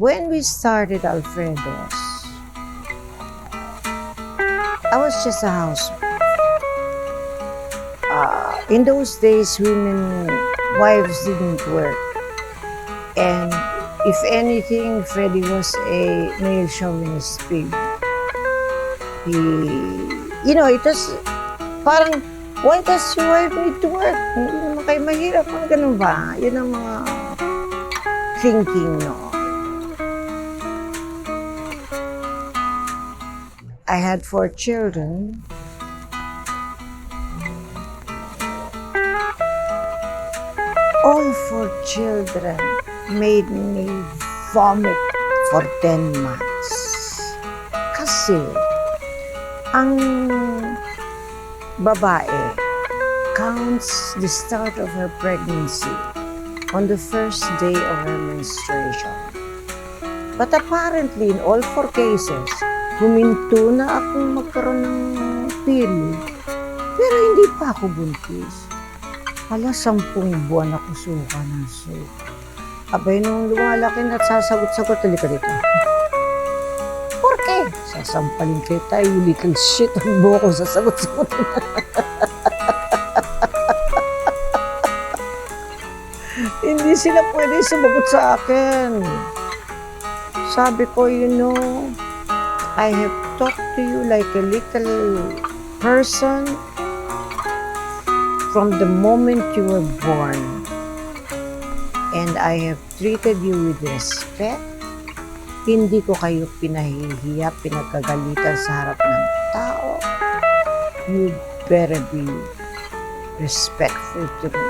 when we started Alfredo's, I was just a housewife. In those days, wives didn't work. And if anything, Freddie was a male chauvinist pig. It was parang, why does your wife need to work? Hindi naman kayo mahirap. Mga ganun ba? Yun ang mga thinking, no? I had 4 children. All 4 children made me vomit for 10 months. Kasi, ang babae counts the start of her pregnancy on the first day of her menstruation. But apparently, in all 4 cases, huminto na akong magkaroon ng period. Pero hindi pa ako buntis. 10 buwan ako suka ng suka. Abay, nung lumalaki na at sasagot-sagot, halika dito. Porke? Sasampalin kita, you little shit. Ang buo ko sasagot-sagot. Hindi sila pwede sumagot sa akin. Sabi ko, I have talked to you like a little person from the moment you were born. And I have treated you with respect. Hindi ko kayo pinahihiya, pinagkagalitan sa harap ng tao. You better be respectful to me.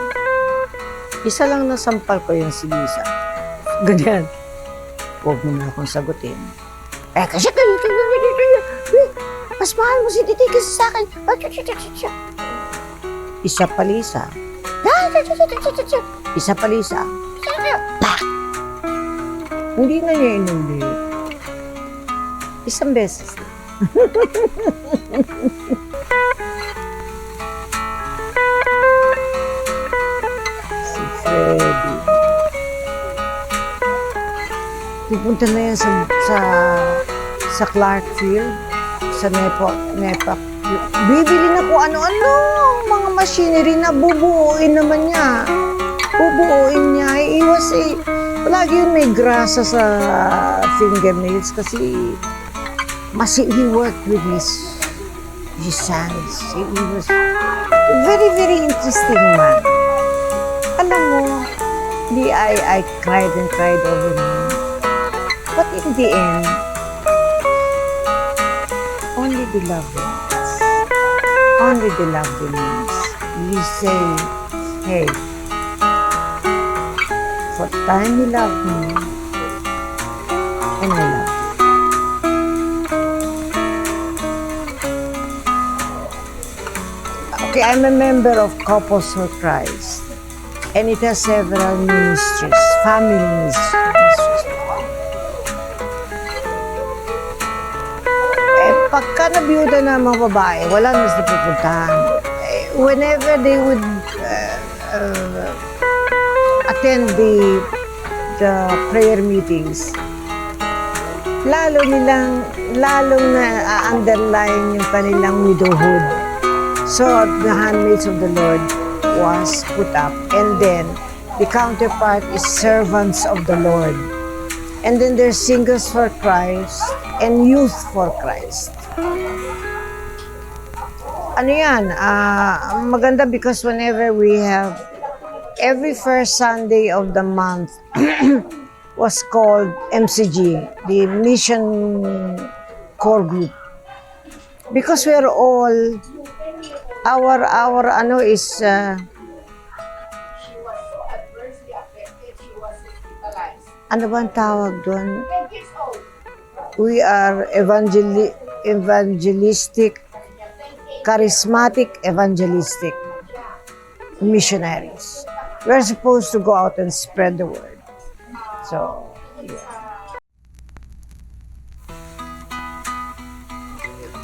Isa lang nasampal ko yung si Lisa. Ganyan. Huwag mo na akong sagutin. Kasi mas mahal mo si Titi kasi sa akin. Isa pa, Lisa. Isa pa, Lisa. Hindi na niya inulit. Isang beses. Si Freddie. Pupunta na yan sa Clarkfield, sa Nepak. Bibili na po ano-ano, mga machinery na bubuuin naman niya. Bubuuin niya. Palagi yun may grasa sa fingernails kasi he worked with his hands. He was very, very interesting man. Alam mo, I cried and cried over him. But in the end, only the love remains. Only the love remains. You say, hey, for time you love me, and I love you. Okay, I'm a member of Couples for Christ, and it has several ministries, family ministries. Pagka nabiyuda na mga babae, wala na sila pupuntahan. Whenever they would attend the prayer meetings, lalong na-underline yung kanilang widowhood. So, the handmaids of the Lord was put up. And then, the counterpart is servants of the Lord. And then there's singles for Christ and youth for Christ. Ano yan? Maganda because whenever we have every first Sunday of the month was called MCG, the Mission Core Group. Because we're all, our is, ano ba ang tawag doon? We are evangelistic, charismatic evangelistic missionaries. We're supposed to go out and spread the word. So, yeah.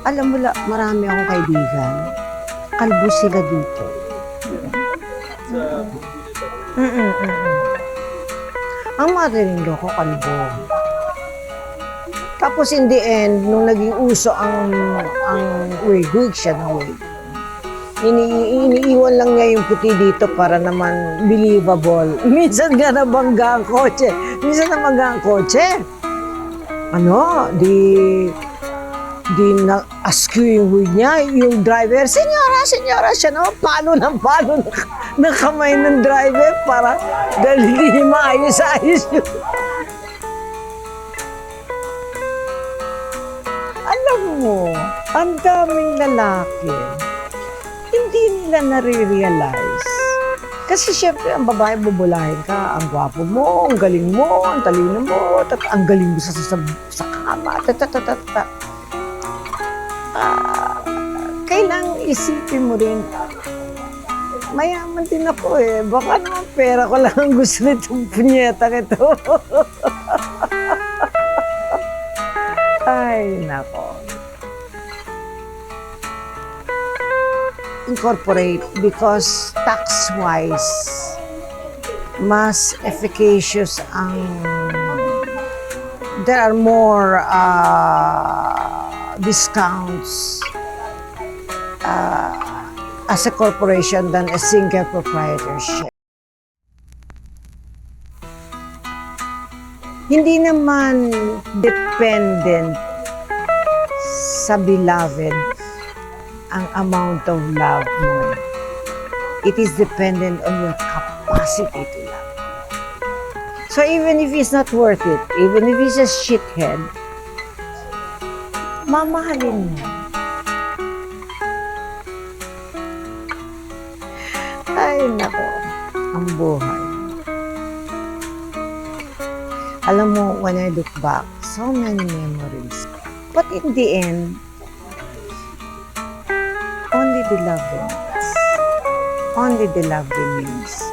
Alam mo, marami akong kaibigan. Kalbo sila dito. Ang mother-in-law ko kalbo. Tapos in the end, nung naging uso ang wig siya ng wig. Iniiwan lang niya yung puti dito para naman believable. Minsan nga nabangga ang kotse. Ano, di na-askew yung wig niya. Yung driver, senyora, siya naman palo ng kamay ng driver para dahil hindi maayos-ayos yun. Alam mo, ang daming lalaki, hindi nila nare-realize. Kasi syempre, ang babae bubulahin ka, ang gwapo mo, ang galing mo, ang talino mo, ang galing mo sa kama, kailangang isipin mo rin, mayaman din ako eh. Baka naman pera ko lang ang gusto nitong punyeta ito. Ay, nako. Incorporate because tax-wise, mas efficacious ang there are more discounts as a corporation than a single proprietorship. Hindi naman dependent sa beloved ang amount of love mo. It is dependent on your capacity to love. So even if he's not worth it, even if he's a shithead, mamahalin mo. Ay, nako, ang buhay. Alam mo, when I look back, so many memories. But in the end, only the love remains. Only the love remains.